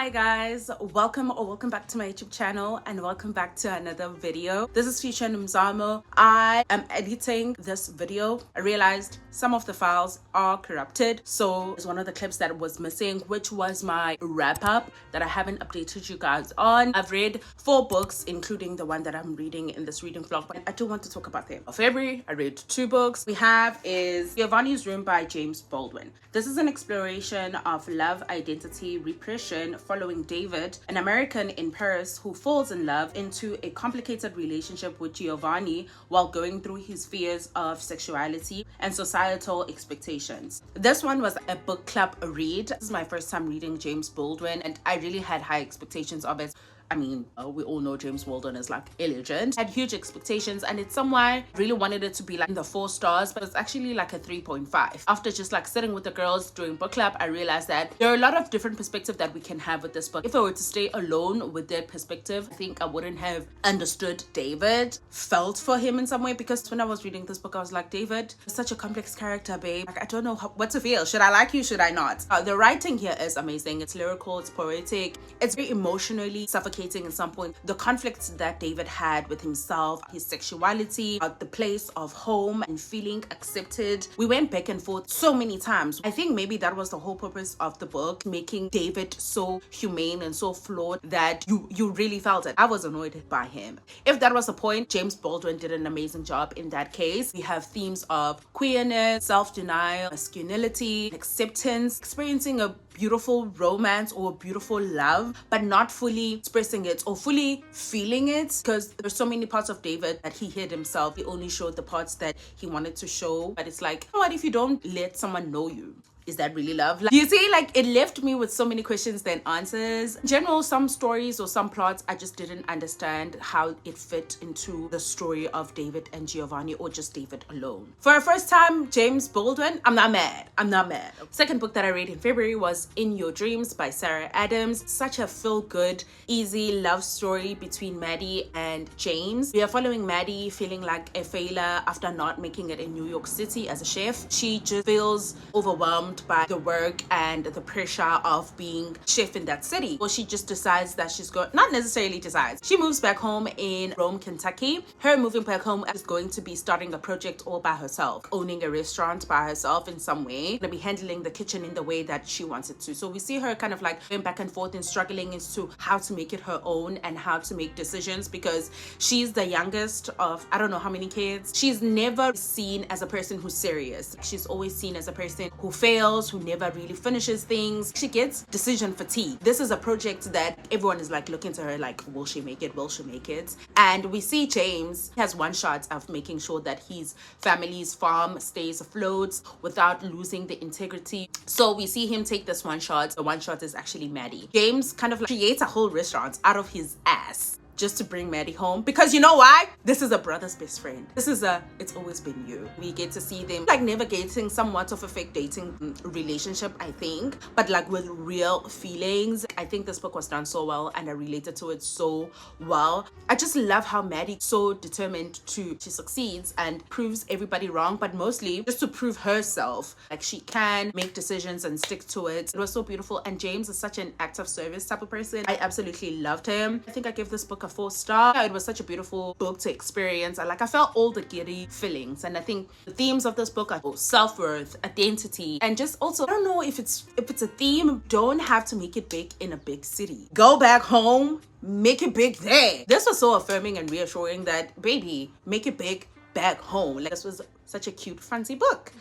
Hi guys, welcome back to my YouTube channel and welcome back to another video. This is Future Mzamo. I am editing this video. I realized some of the files are corrupted, so it's one of the clips that was missing, which was my wrap up that I haven't updated you guys on. I've read 4 books, including the one that I'm reading in this reading vlog, but I do want to talk about them. In February, I read 2 books. We have is Giovanni's Room by James Baldwin. This is an exploration of love, identity, repression, following David, an American in Paris who falls in love into a complicated relationship with Giovanni while going through his fears of sexuality and societal expectations. This one was a book club read. This is my first time reading James Baldwin and I really had high expectations of it. I mean, we all know James Baldwin is like a legend. I had huge expectations and it's somewhere I really wanted it to be like in the 4 stars, but it's actually like a 3.5. After just like sitting with the girls during book club, I realized that there are a lot of different perspectives that we can have with this book. If I were to stay alone with their perspective, I think I wouldn't have understood David, felt for him in some way, because when I was reading this book, I was like, David is such a complex character, babe. Like, I don't know what to feel. Should I like you? Should I not? The writing here is amazing. It's lyrical, it's poetic, it's very emotionally suffocating in some point. The conflicts that David had with himself, his sexuality, the place of home and feeling accepted. We went back and forth so many times. I think maybe that was the whole purpose of the book, making David so humane and so flawed that you really felt it. I was annoyed by him. If that was the point, James Baldwin did an amazing job in that case. We have themes of queerness, self-denial, masculinity, acceptance, experiencing a beautiful romance or beautiful love, but not fully expressing it or fully feeling it, because there's so many parts of David that he hid himself. He only showed the parts that he wanted to show. But it's like, you know what, if you don't let someone know you, is that really love? Like, you see, like, it left me with so many questions than answers. In general, some stories or some plots, I just didn't understand how it fit into the story of David and Giovanni, or just David alone. For a first time James Baldwin, I'm not mad. Second book that I read in February was In Your Dreams by Sarah Adams. Such a feel-good, easy love story between Maddie and James. We are following Maddie feeling like a failure after not making it in New York City as a chef. She just feels overwhelmed by the work and the pressure of being chef in that city. Well, she just decides that she's going, not necessarily decides, she moves back home in Rome, Kentucky. Her moving back home is going to be starting a project all by herself, owning a restaurant by herself in some way, gonna be handling the kitchen in the way that she wants it to. So we see her kind of like going back and forth and struggling as to how to make it her own and how to make decisions, because she's the youngest of I don't know how many kids. She's never seen as a person who's serious. She's always seen as a person who fails, who never really finishes things. She gets decision fatigue. This is a project that everyone is like looking to her like, will she make it? Will she make it? And we see James has one shot of making sure that his family's farm stays afloat without losing the integrity. So we see him take this one shot. The one shot is actually Maddie. James kind of like creates a whole restaurant out of his ass just to bring Maddie home, because you know why? This is a brother's best friend. This is a it's always been you. We get to see them like navigating somewhat of a fake dating relationship, I think, but like with real feelings. I think this book was done so well and I related to it so well. I just love how Maddie's so determined she succeeds and proves everybody wrong, but mostly just to prove herself. Like, she can make decisions and stick to it. It was so beautiful. And James is such an act of service type of person. I absolutely loved him. I think I gave this book a 4-star. It was such a beautiful book to experience. I felt all the giddy feelings, and I think the themes of this book are self-worth, identity, and just also, I don't know if it's a theme. Don't have to make it big in a big city. Go back home, make it big there. This was so affirming and reassuring that, baby, make it big back home. Like, this was such a cute, fancy book.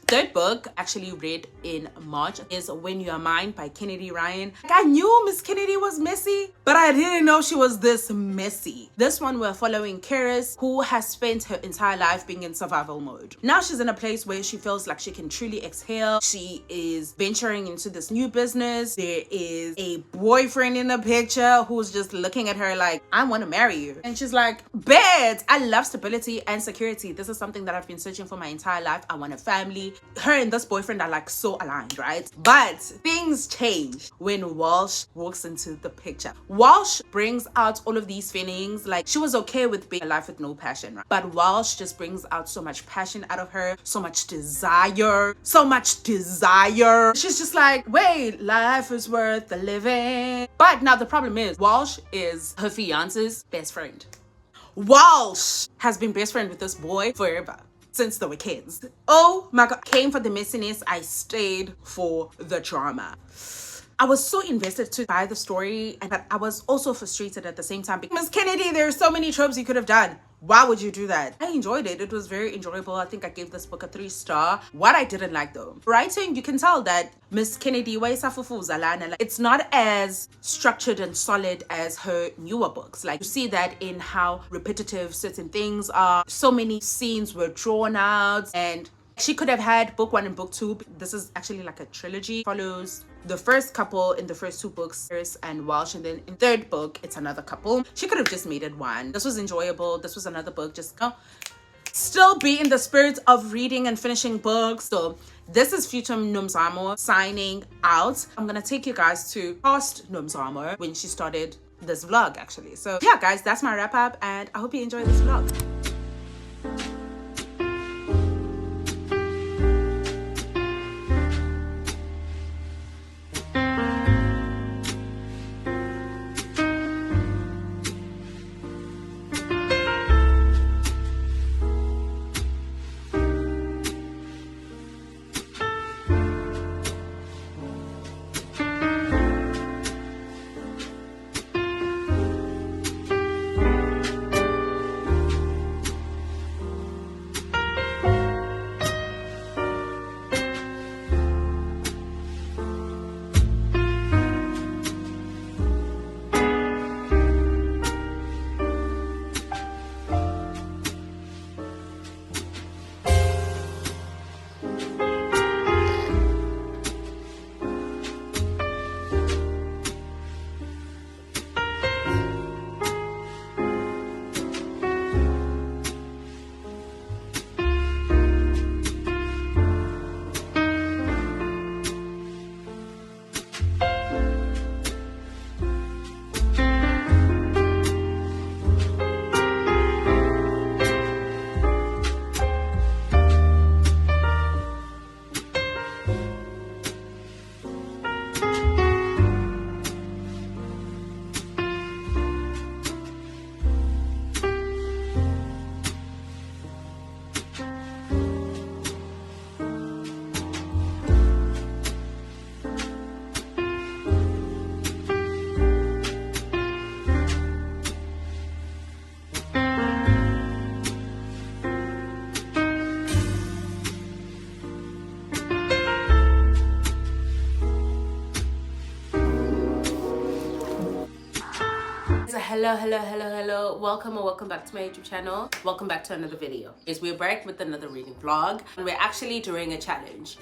Third book actually read in March is When You Are Mine by Kennedy Ryan. Like, I knew Miss Kennedy was messy, but I didn't know she was this messy. This one we're following Karis, who has spent her entire life being in survival mode. Now she's in a place where she feels like she can truly exhale. She is venturing into this new business. There is a boyfriend in the picture who's just looking at her like, I want to marry you. And she's like, bet, I love stability and security. This is something that I've been searching for my entire life. I want a family. family. Her and this boyfriend are like so aligned, right? But things change when Walsh walks into the picture. Walsh brings out all of these feelings. Like, she was okay with being a life with no passion, right? But Walsh just brings out so much passion out of her, so much desire, so much desire. She's just like, wait, life is worth the living. But now the problem is Walsh is her fiance's best friend. Walsh has been best friend with this boy forever, since they were kids. Oh my god, came for the messiness, I stayed for the drama. I was so invested to buy the story, but I was also frustrated at the same time because Miss Kennedy, there's so many tropes you could have done. Why would you do that? I enjoyed it. It was very enjoyable. I think I gave this book a 3-star. What I didn't like though, writing, you can tell that Miss Kennedy, it's not as structured and solid as her newer books. Like, you see that in how repetitive certain things are. So many scenes were drawn out, and she could have had book 1 and book 2. This is actually like a trilogy. Follows the first couple in the first 2 books, Harris and Walsh, and then in 3rd book it's another couple. She could have just made it one. This was enjoyable. This was another book. Just still be in the spirit of reading and finishing books. So this is future Nomzamo signing out. I'm gonna take you guys to past Nomzamo when she started this vlog actually. So yeah guys, that's my wrap up, and I hope you enjoy this vlog. Hello, welcome back to my YouTube channel. Welcome back to another video. We're back with another reading vlog, and we're actually doing a challenge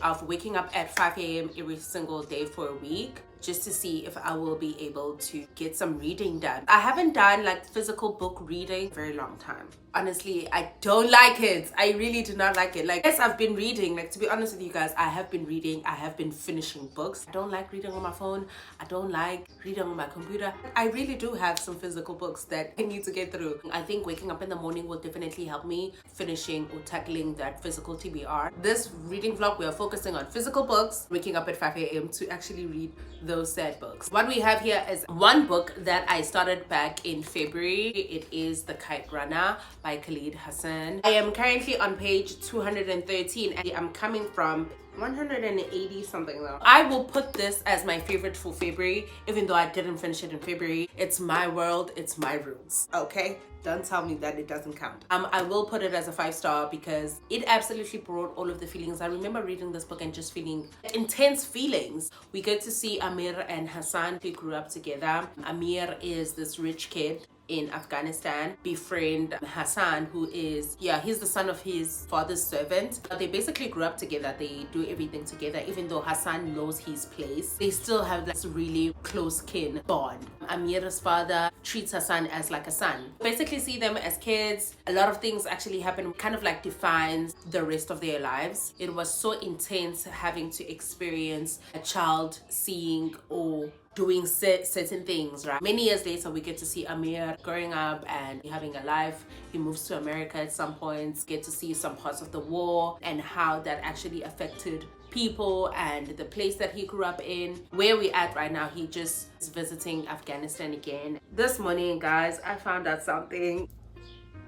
of waking up at 5 a.m. every single day for a week, just to see if I will be able to get some reading done. I haven't done like physical book reading for a very long time. Honestly, I don't like it. I really do not like it. Like, yes, I've been reading. Like, to be honest with you guys, I have been reading. I have been finishing books. I don't like reading on my phone. I don't like reading on my computer. I really do have some physical books that I need to get through. I think waking up in the morning will definitely help me finishing or tackling that physical TBR. This reading vlog, we are focusing on physical books, waking up at 5 a.m. to actually read those sad books. What we have here is one book that I started back in February. It is The Kite Runner by Khalid Hassan. I am currently on page 213 and I'm coming from 180 something though. I will put this as my favorite for February, even though I didn't finish it in February. It's my world, it's my rules, okay? Don't tell me that it doesn't count. I will put it as a 5-star because it absolutely brought all of the feelings. I remember reading this book and just feeling intense feelings. We get to see Amir and Hassan, who grew up together. Amir is this rich kid in Afghanistan befriend Hassan, who is, he's the son of his father's servant. They basically grew up together. They do everything together. Even though Hassan knows his place, they still have this really close kin bond. Amir's father treats Hassan as like a son. Basically see them as kids. A lot of things actually happen, kind of like defines the rest of their lives. It was so intense having to experience a child seeing or doing certain things, right? Many years later, we get to see Amir growing up and having a life. He moves to America at some points, get to see some parts of the war and how that actually affected people and the place that he grew up in. Where we at right now, he just is visiting Afghanistan again. This morning, guys, I found out something.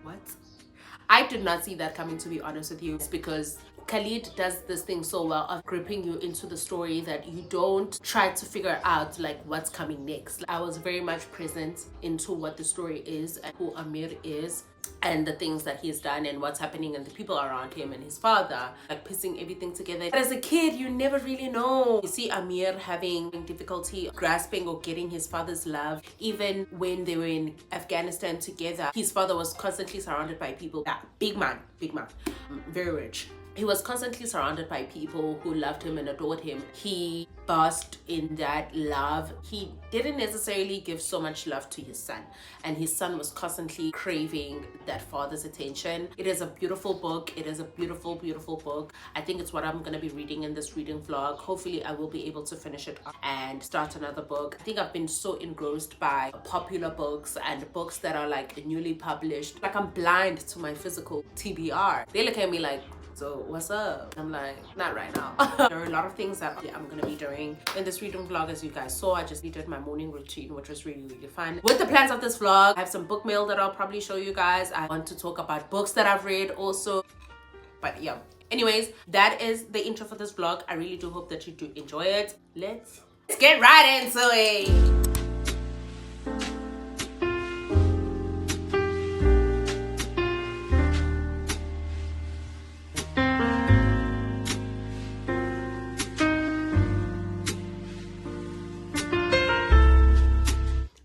What? I did not see that coming, to be honest with you. It's because Khalid does this thing so well of gripping you into the story that you don't try to figure out like what's coming next. I was very much present into what the story is and who Amir is and the things that he's done and what's happening and the people around him and his father, like piecing everything together. But as a kid, you never really know. You see Amir having difficulty grasping or getting his father's love. Even when they were in Afghanistan together, his father was constantly surrounded by people. Big man, very rich. He was constantly surrounded by people who loved him and adored him. He basked in that love. He didn't necessarily give so much love to his son, and his son was constantly craving that father's attention. It is a beautiful book. It is a beautiful, beautiful book. I think it's what I'm going to be reading in this reading vlog. Hopefully I will be able to finish it up and start another book. I think I've been so engrossed by popular books and books that are like newly published. Like I'm blind to my physical TBR. They look at me like, so what's up? I'm like, not right now. There are a lot of things that I'm gonna be doing in this reading vlog. As you guys saw, I just did my morning routine, which was really, really fun. With the plans of this vlog, I have some book mail that I'll probably show you guys. I want to talk about books that I've read also. But yeah, anyways, that is the intro for this vlog. I really do hope that you do enjoy it. Let's get right into it.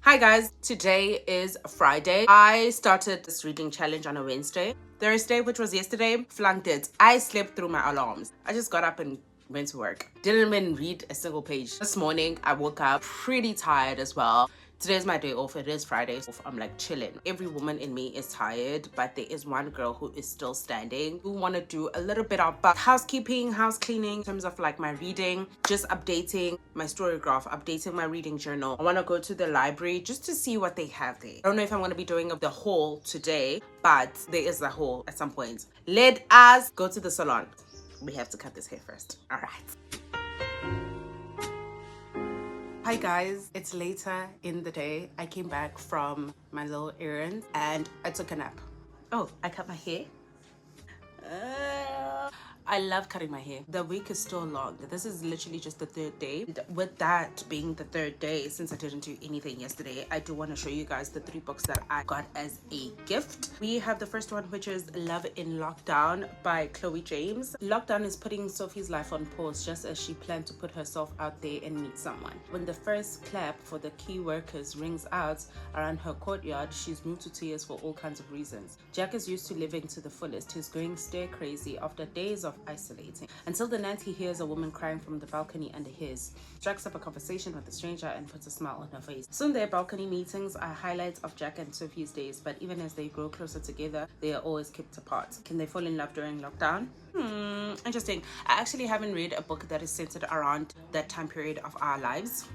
Hi guys, today is Friday. I started this reading challenge on a Wednesday. Thursday, which was yesterday, flunked it. I slept through my alarms. I just got up and went to work. Didn't even read a single page. This morning, I woke up pretty tired as well. Today's my day off. It is Friday. So I'm like chilling. Every woman in me is tired, but there is one girl who is still standing, who want to do a little bit of housekeeping, house cleaning in terms of like my reading, just updating my story graph, updating my reading journal. I want to go to the library just to see what they have there. I don't know if I'm going to be doing the haul today, but there is a haul at some point. Let us go to the salon. We have to cut this hair first. All right. Hi guys, it's later in the day. I came back from my little errand and I took a nap. Oh, I cut my hair. I love cutting my hair. The week is still long. This is literally just the third day. With that being the third day, since I didn't do anything yesterday, I do want to show you guys the 3 books that I got as a gift. We have the first one, which is Love in Lockdown by Chloe James. Lockdown is putting Sophie's life on pause just as she planned to put herself out there and meet someone. When the first clap for the key workers rings out around her courtyard, she's moved to tears for all kinds of reasons. Jack is used to living to the fullest. He's going stir crazy after days of isolating, until the night he hears a woman crying from the balcony under his, strikes up a conversation with the stranger and puts a smile on her face. Soon their balcony meetings are highlights of Jack and Sophie's days, but even as they grow closer together, they are always kept apart. Can they fall in love during lockdown? Interesting. I actually haven't read a book that is centered around that time period of our lives.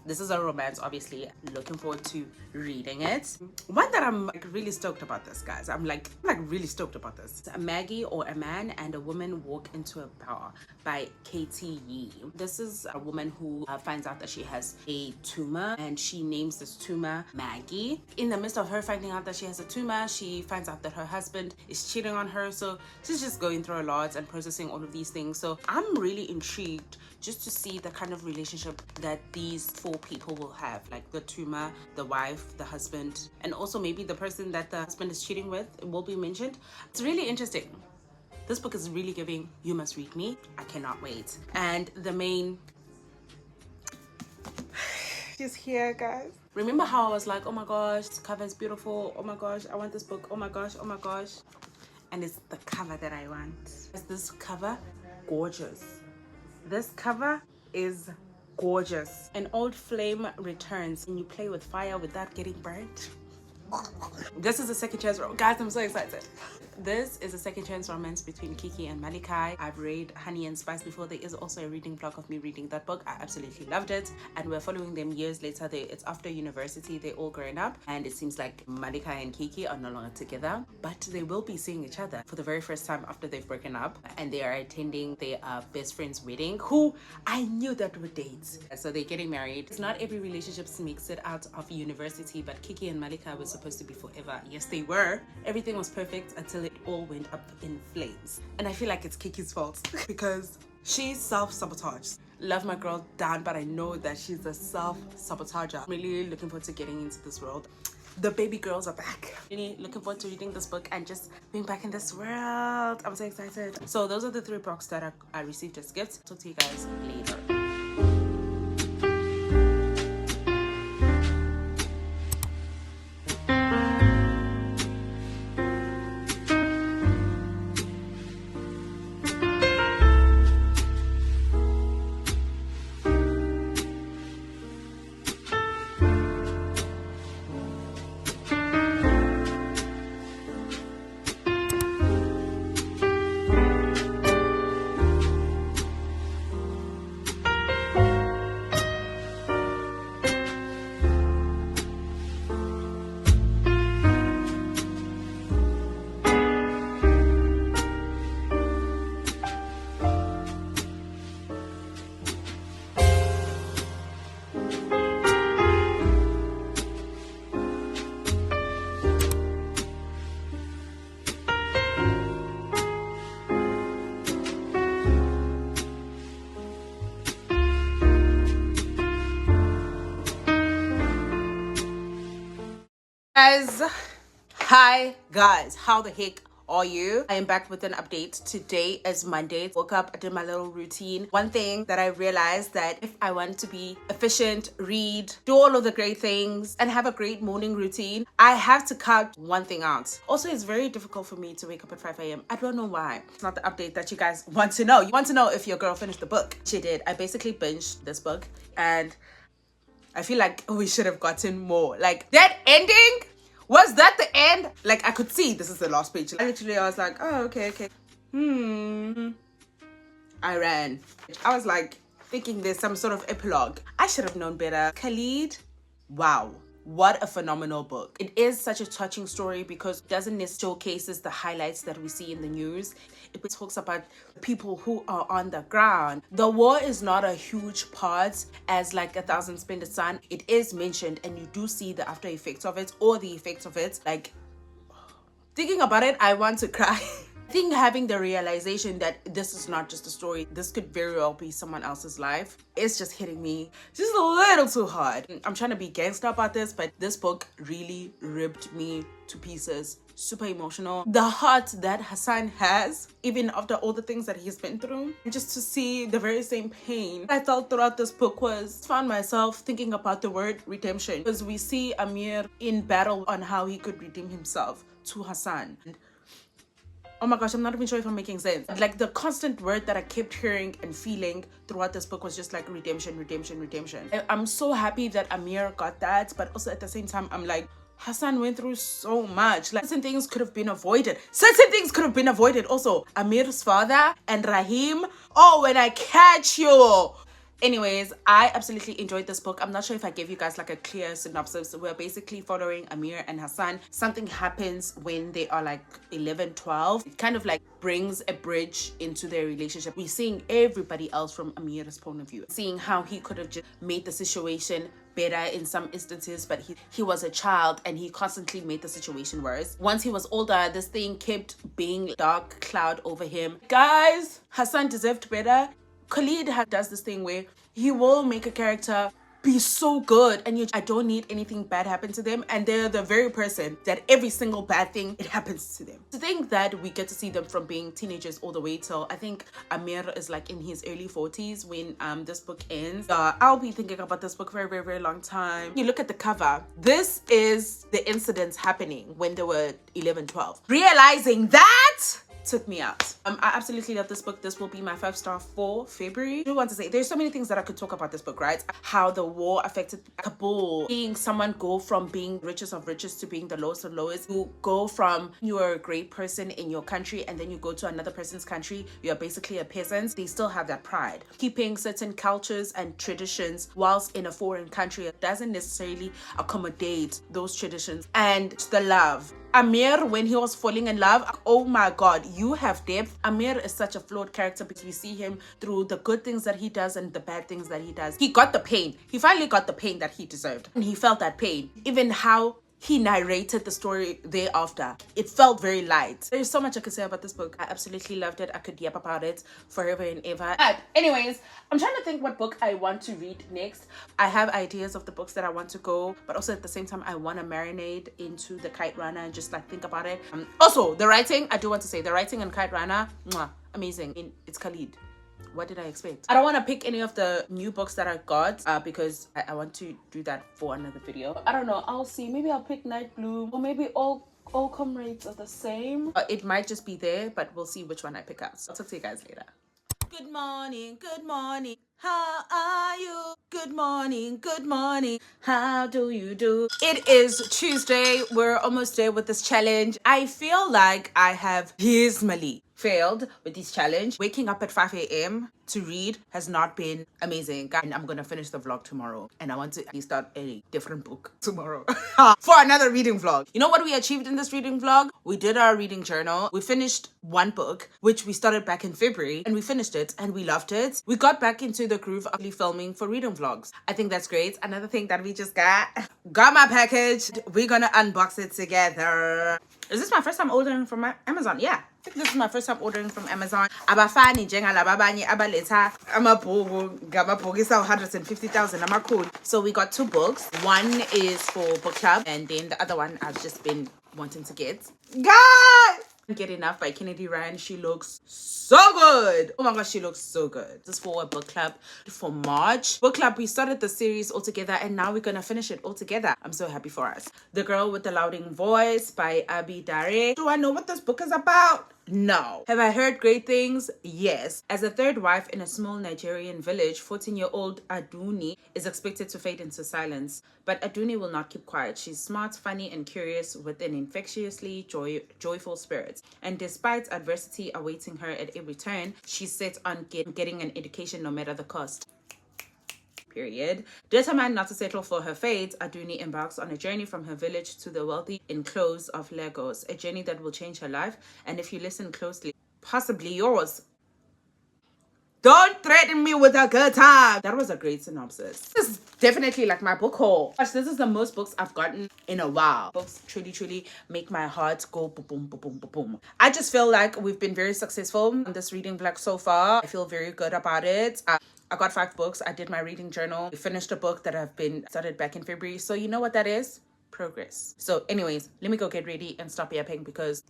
This is a romance, obviously. Looking forward to reading it. One that I'm like really stoked about this, guys. I'm like really stoked about this. A Maggie or a Man and a Woman Walk into a Bar by Katie Yee. This is a woman who finds out that she has a tumor and she names this tumor Maggie. In the midst of her finding out that she has a tumor, she finds out that her husband is cheating on her. So she's just going through a lot and processing all of these things. So I'm really intrigued just to see the kind of relationship that these 4 people will have, like the tumor, the wife, the husband, and also maybe the person that the husband is cheating with will be mentioned. It's really interesting. This book is really giving you must read me. I cannot wait. And the main She's here, guys. Remember how I was like, oh my gosh, this cover is beautiful. Oh my gosh, I want this book. Oh my gosh, oh my gosh. And it's the cover that I want. Is this cover gorgeous? This cover is gorgeous. An old flame returns and you play with fire without getting burnt. This is a second chance. Guys, I'm so excited. This is a second chance romance between Kiki and Malachi. I've read Honey and Spice before. There is also a reading vlog of me reading that book. I absolutely loved it. And we're following them years later. It's after university. They're all grown up. And it seems like Malachi and Kiki are no longer together. But they will be seeing each other for the very first time after they've broken up. And they are attending their best friend's wedding, who I knew that would date. So they're getting married. It's not every relationship makes it out of university, but Kiki and Malachi were supposed to be forever. Yes, they were. Everything was perfect until it all went up in flames. And I feel like it's Kiki's fault because she self-sabotaged. Love my girl down, but I know that she's a self-sabotager. I'm really looking forward to getting into this world. The baby girls are back. Really looking forward to reading this book and just being back in this world. I'm so excited. So those are the 3 books that I received as gifts. Talk to you guys later. Hi guys, how the heck are you? I am back with an update. Today is Monday. Woke up, I did my little routine. One thing that I realized that if I want to be efficient, read, do all of the great things and have a great morning routine, I have to cut one thing out. Also, it's very difficult for me to wake up at 5 a.m. I don't know why. It's not the update that you guys want to know. You want to know if your girl finished the book. She did. I basically binged this book and I feel like we should have gotten more. Like that ending, was that the end? Like I could see this is the last page. I was like, oh, okay. I ran. I was like thinking there's some sort of epilogue. I should have known better. Khalid, wow. What a phenomenal book. It is such a touching story because it doesn't necessarily showcases the highlights that we see in the news. It talks about people who are on the ground. The war is not a huge part as like 1,000 Splendid Sun. It is mentioned and you do see the after effects of it or the effects of it. Like thinking about it, I want to cry. I think having the realization that this is not just a story, this could very well be someone else's life, it's just hitting me just a little too hard. I'm trying to be gangster about this, but this book really ripped me to pieces. Super emotional. The heart that Hassan has, even after all the things that he's been through, just to see the very same pain I felt throughout this book found myself thinking about the word redemption, because we see Amir in battle on how he could redeem himself to Hassan. Oh my gosh, I'm not even sure if I'm making sense. Like the constant word that I kept hearing and feeling throughout this book was just like redemption. I'm so happy that Amir got that, but also at the same time, I'm like, Hassan went through so much. Like certain things could have been avoided. Also, Amir's father and Rahim. Oh, when I catch you. Anyways, I absolutely enjoyed this book. I'm not sure if I gave you guys like a clear synopsis. We're basically following Amir and Hassan. Something happens when they are like 11, 12. It kind of like brings a bridge into their relationship. We're seeing everybody else from Amir's point of view. Seeing how he could have just made the situation better in some instances, but he was a child and he constantly made the situation worse. Once he was older, this thing kept being dark cloud over him. Guys, Hassan deserved better. Khalid does this thing where he will make a character be so good, and I don't need anything bad happen to them, and they're the very person that every single bad thing it happens to them. To think that we get to see them from being teenagers all the way till I think Amir is like in his early 40s when this book ends. I'll be thinking about this book for a very, very long time. You look at the cover, this is the incidents happening when they were 11, 12. Realizing that took me out. I absolutely love this book. This will be my 5-star for February. I do want to say there's so many things that I could talk about this book, right? How the war affected Kabul, seeing someone go from being richest of riches to being the lowest of lowest. You go from you are a great person in your country and then you go to another person's country, you're basically a peasant. They still have that pride. Keeping certain cultures and traditions whilst in a foreign country doesn't necessarily accommodate those traditions. And the love. Amir, when he was falling in love, oh my god, you have depth. Amir is such a flawed character because you see him through the good things that he does and the bad things that he does. He got the pain. He finally got the pain that he deserved. And he felt that pain. Even how he narrated the story thereafter, it felt very light. There's so much I could say about this book. I absolutely loved it. I could yap about it forever and ever. But anyways, I'm trying to think what book I want to read next. I have ideas of the books that I want to go, but also at the same time I want to marinate into the Kite Runner and just like think about it. Also the writing, I do want to say the writing in Kite Runner, amazing. It's Khalid. What did I expect? I don't want to pick any of the new books that I got because I want to do that for another video. I don't know. I'll see. Maybe I'll pick Night Bloom, or maybe all comrades are the same. It might just be there, but we'll see which one I pick out. So I'll talk to you guys later. Good morning, good morning. How are you? Good morning, good morning. How do you do? It is Tuesday. We're almost there with this challenge. I feel like I have dismally failed with this challenge. Waking up at 5 a.m. to read has not been amazing. And I'm gonna finish the vlog tomorrow. And I want to start a different book tomorrow for another reading vlog. You know what we achieved in this reading vlog? We did our reading journal. We finished one book, which we started back in February, and we finished it and we loved it. We got back into the groove of filming for reading vlogs. I think that's great. Another thing that we just got my package. We're gonna unbox it together. Is this my first time ordering from Amazon? Yeah. I think this is my first time ordering from Amazon. Abafani njengalaba abanye abaletha amabhuku ngamabhokisi 150,000 amakhulu. So we got 2 books. One is for book club and then the other one I've just been wanting to get. Guys! Get Enough by Kennedy Ryan. She looks so good. Oh my gosh, she looks so good. This is for a book club for March. Book club, we started the series all together and now we're gonna finish it all together. I'm so happy for us. The Girl with the Louding Voice by Abi Dare. Do I know what this book is about? No. Have I heard great things? Yes. As a third wife in a small Nigerian village, 14-year-old Aduni is expected to fade into silence. But Aduni will not keep quiet. She's smart, funny, and curious with an infectiously joyful spirit. And despite adversity awaiting her at every turn, she's set on getting an education no matter the cost. Period. Determined not to settle for her fate, Aduni embarks on a journey from her village to the wealthy enclose of Lagos, a journey that will change her life, and if you listen closely, possibly yours. Don't threaten me with a good time. That was a great synopsis. This is definitely like my book haul. Gosh, this is the most books I've gotten in a while. Books truly make my heart go boom, boom, boom, boom, boom, boom. I just feel like we've been very successful on this reading vlog so far. I feel very good about it. I got 5 books. I did my reading journal. I finished a book that I've been started back in February. So you know what that is? Progress. So anyways, let me go get ready and stop yapping because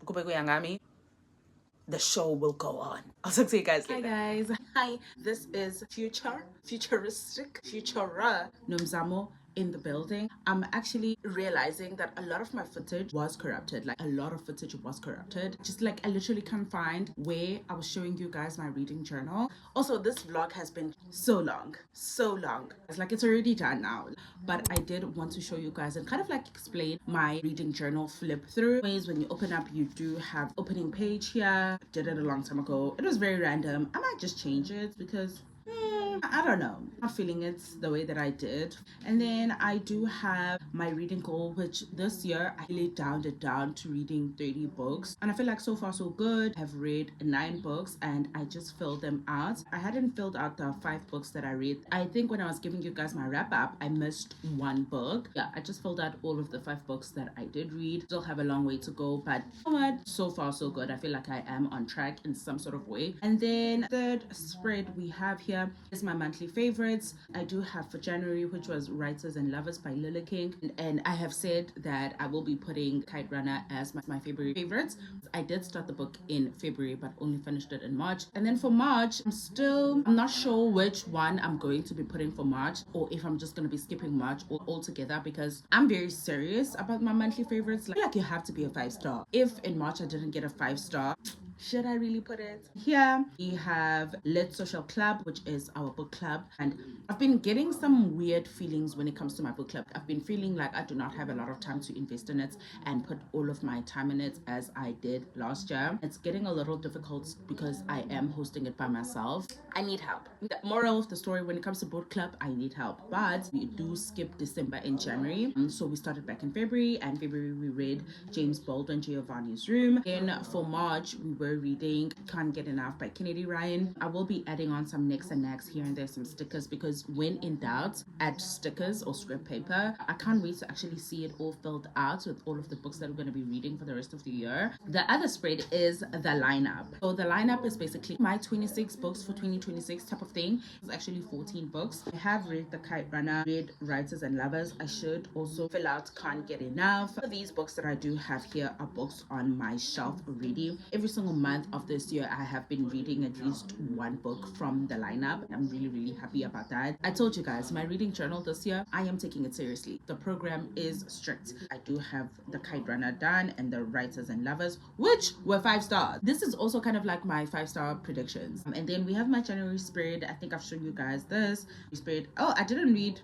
the show will go on. I'll talk to you guys later. Hi guys. Hi. This is futuristic Nomzamo in the building. I'm actually realizing that a lot of my footage was corrupted. Like a lot of footage was corrupted. Just like I literally can't find where I was showing you guys my reading journal. Also, this vlog has been so long. It's like it's already done now. But I did want to show you guys and kind of like explain my reading journal flip through. Ways when you open up, you do have opening page here. Did it a long time ago. It was very random. I might just change it because I don't know. I'm not feeling it the way that I did. And then I do have my reading goal, which this year I really downed it down to reading 30 books. And I feel like so far so good. I've read 9 books and I just filled them out. I hadn't filled out the 5 books that I read. I think when I was giving you guys my wrap up, I missed 1 book. Yeah, I just filled out all of the 5 books that I did read. Still have a long way to go, but you know what? So far so good. I feel like I am on track in some sort of way. And then third spread we have here is is my monthly favorites. I do have for January, which was Writers and Lovers by Lily King, and I have said that I will be putting Kite Runner as my February favorites. I did start the book in February but only finished it in March. And then for March, I'm not sure which one I'm going to be putting for March, or if I'm just going to be skipping March altogether, because I'm very serious about my monthly favorites. Like you have to be a 5-star. If in March I didn't get a 5-star, should I really put it? Here we have Lit Social Club, which is our book club, and I've been getting some weird feelings when it comes to my book club. I've been feeling like I do not have a lot of time to invest in it and put all of my time in it as I did last year. It's getting a little difficult because I am hosting it by myself. I need help. The moral of the story, when it comes to book club, I need help, but we do skip December and January. So we started back in February, and February we read James Baldwin Giovanni's Room. Then for March we were reading Can't Get Enough by Kennedy Ryan. I will be adding on some nicks and knacks here and there, some stickers, because when in doubt, add stickers or scrap paper. I can't wait to actually see it all filled out with all of the books that we're going to be reading for the rest of the year. The other spread is the lineup. So the lineup is basically my 26 books for 2026 type of thing. It's actually 14 books. I have read The Kite Runner, read Writers and Lovers. I should also fill out Can't Get Enough. These books that I do have here are books on my shelf already. Every single month of this year I have been reading at least one book from the lineup. I'm really happy about that. I told you guys, my reading journal this year, I am taking it seriously. The program is strict. I do have The Kite Runner done and the Writers and Lovers, which were 5 stars. This is also kind of like my 5-star predictions. And then we have my January spread. I think I've shown you guys this spread. Oh, I didn't read,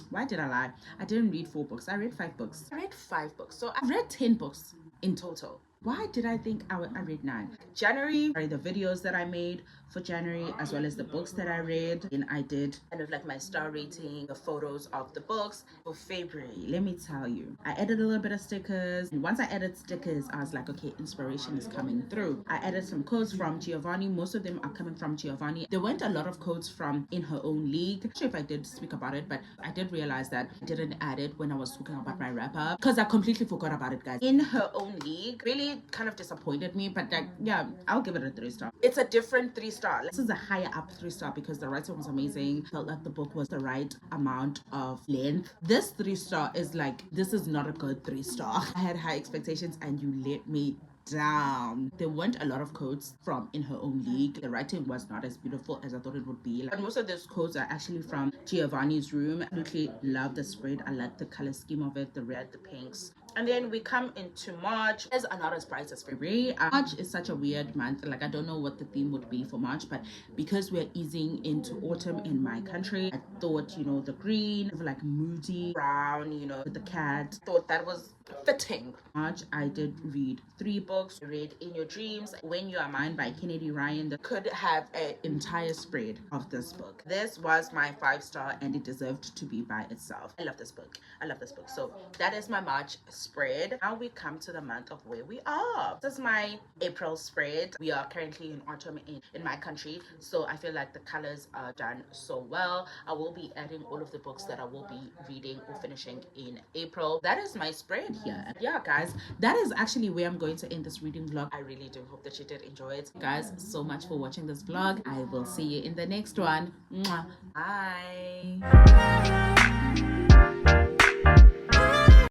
why did I lie? I didn't read 4 books. I read 5 books. I read 5 books. So I've read 10 books in total. Why did I think I read 9? January are the videos that I made for January, as well as the books that I read. And I did kind of like my star rating, the photos of the books. For February, let me tell you, I added a little bit of stickers. And once I added stickers, I was like, okay, inspiration is coming through. I added some quotes from Giovanni. Most of them are coming from Giovanni. There weren't a lot of quotes from In Her Own League. I'm not sure if I did speak about it, but I did realize that I didn't add it when I was talking about my wrap up, because I completely forgot about it, guys. In Her Own League really kind of disappointed me, but like, yeah, I'll give it a 3-star. It's a different 3-star. This is a higher up 3-star because the writing was amazing. Felt like the book was the right amount of length. This 3-star is like, this is not a good 3-star. I had high expectations and you let me down. There weren't a lot of quotes from In Her Own League. The writing was not as beautiful as I thought it would be. But most of those quotes are actually from Giovanni's Room. I absolutely love the spread. I like the color scheme of it, the red, the pinks. And then we come into March. It's not as bright as February. March is such a weird month. Like, I don't know what the theme would be for March, but because we're easing into autumn in my country, I thought, you know, the green, like moody brown, you know, with the cat, thought that was fitting. March, I did read 3 books. I read In Your Dreams, When You Are Mine by Kennedy Ryan. That could have an entire spread of this book. This was my 5-star and it deserved to be by itself. I love this book. I love this book. So that is my March spread. Now we come to the month of where we are. This is my April spread. We are currently in autumn in my country, so I feel like the colors are done so well. I will be adding all of the books that I will be reading or finishing in April. That is my spread here. And yeah, guys, that is actually where I'm going to end this reading vlog. I really do hope that you did enjoy it. Guys, so much for watching this vlog. I will see you in the next one. Mwah. Bye.